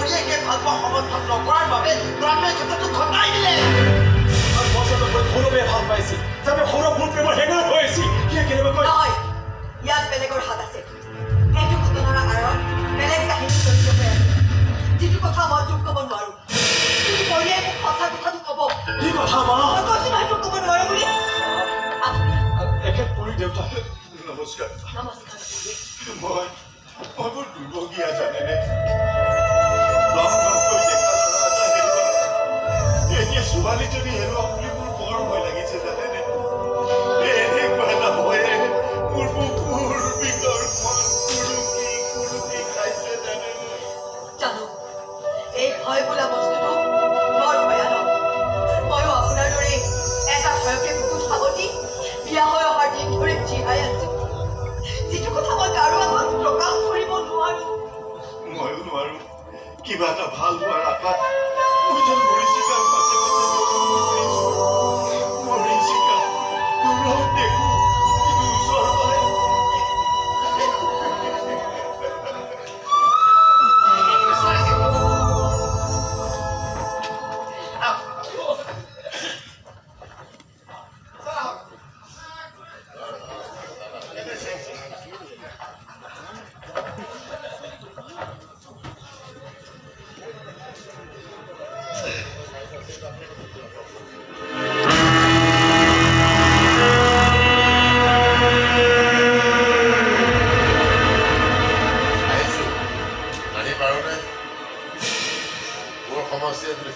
বঢ়িয়াকে ভাল পোৱা সমৰ্থন নকৰাৰ বাবে ল'ৰাটোৱে কথাটো ঘটাই দিলে। আৰু মজাটো কৰি সৌৰভে ভাল পাইছিল, যাতে সৌৰভ মোৰ প্ৰেমৰ হেঙাৰ হৈ আছিল। সিয়ে কেনেবাকৈ নহয়, ইয়াত বেলেগৰ হাত আছে। এইটো ঘটনাৰ আঁৰত বেলেগ কাহিনী জড়িত হৈ আছে, যিটো কথা মই তোক ক'ব নোৱাৰো। কিন্তু বঢ়িয়াই মোক সঁচা কথাটো ক'ব। কি কথা মা? মই কৈছো নহয় তোক ক'ব নোৱাৰো বুলি। এখেত পৰি দেউতা নমস্কাৰ। নমস্কাৰ। মই বৰ দুৰ্ভগীয়া জানেনে? লগ লগকৈ দেখা ল'ৰা এটা হেৰুৱা, এতিয়া ছোৱালীজনী হেৰুৱা বুলি মোৰ বৰ ভয় লাগিছে জানেনে? এনেকুৱা এটা ভয়ে মোৰ বুকুৰ ভিতৰখন কুৰুকি খাইছে জানেনে? জানো, এই ভয় বোলা বস্তুটো বৰ ভয়ানক। ময়ো আপোনাৰ দৰে এটা ভয়কে বুকুত সাৱটি বিয়া হৈ অহাৰ দিন ধৰি জীয়াই আছো, যিটো কথা মই কাৰো আগত প্ৰকাশ কৰিব নোৱাৰো। ময়ো নোৱাৰো। কিবা এটা ভাল হোৱাৰ আশাত মই যেন মৰিচিকাৰ পাছে পাছে মৰিচিকা দূৰত দেখো, কিন্তু ওচৰ পালে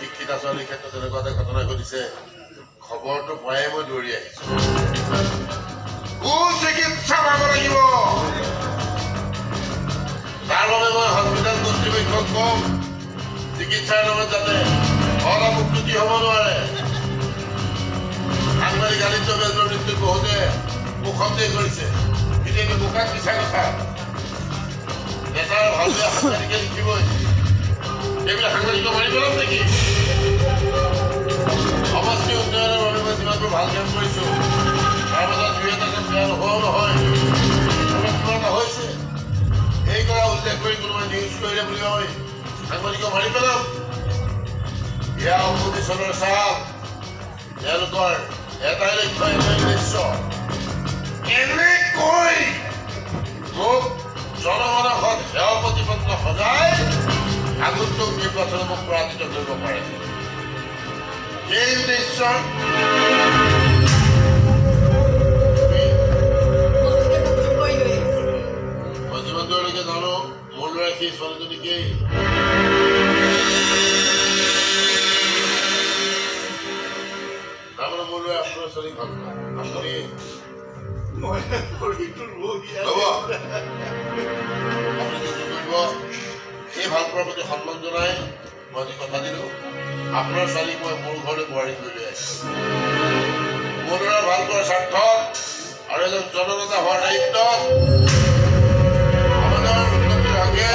শিক্ষিত ছোৱালীৰ ক্ষেত্ৰত এনেকুৱা এটা ঘটনা ঘটিছে, খবৰটো পায়ে মই দৌৰি আহিছো। চিকিৎসা পাব লাগিব, তাৰ বাবে মই হস্পিটেল কৰ্তৃপক্ষক কম, চিকিৎসাৰ নামত যাতে অলাভুক্তি হ'ব নোৱাৰে। সাংবাদিক আদিত্য বেজৰ মৃত্যুত বহুতে মোক সন্দেহ কৰিছে, কিন্তু এইটো বোকাত মিছা কথা। নেতাৰ ভাল বেয়া সাংবাদিকে লিখিবই, এইবিলাক সাংবাদিকক মাৰি পেলাম নেকি? সমষ্টি উন্নয়নৰ বাবে মই যিমানবোৰ ভাল কাম কৰিছোঁ, তাৰ মাজত দুই এটা কাম বেয়া নোহোৱাও নহয়। কিবা এটা হৈছে, এই কৰা উল্লেখ কৰি কোনোবাই নিউজ কৰিলে বুলি মই সাংবাদিকক মাৰি পেলাম? এয়া অপজিশ্যনৰ চাল, তেওঁলোকৰ এটাই লক্ষ্য, এটাই উদ্দেশ্য, এনেকৈ মোক জনমানসত সেৱা প্ৰতিপন্ন সজাই আগন্তুক নিৰ্বাচনে মোক পৰাজিত কৰিব পাৰে। সেই উদ্দেশ্য মই যিমান দূৰলৈকে জানো, মোৰ ল'ৰা সেই ছোৱালীজনীকেই। তাৰমানে মোৰ ল'ৰাই আপোনাৰ ছোৱালীক ভাল পায়। আপুনি মই আপুনি কৰিব, এই ভাল পোৱাৰ প্ৰতি সন্মান জনাই মই আজি কথা দিলো, আপোনাৰ ছোৱালীক মই মোৰ ঘৰলৈ বোৱাৰী কৰি লৈ আহিছো। মোৰ ল'ৰা ভাল পোৱাৰ স্বাৰ্থত আৰু এজন জননেতা হোৱাৰ দায়িত্বত সমাজৰ উন্নতিৰ হকে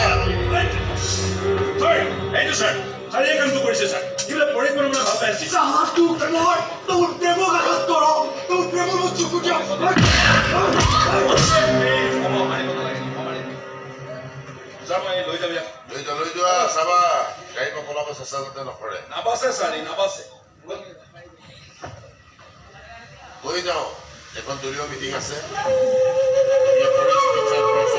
এইটো ছাৰ এই কামটো কৰিছে ছাৰ। এইবিলাক পৰিকল্পনা ভাল পাইছে। তোৰ প্ৰেমক আঘাত কৰ, তোৰ প্ৰেমৰ মোক চকু দিয়। লৈ যোৱা চাবা, গাড়ীৰ পৰা পলাব চেষ্টা যাতে নকৰে। নাবাচে ছাৰ, নাবাচে। গৈ যাওঁ, এখন দলীয় মিটিং আছে, চিকিৎসাৰ খৰচ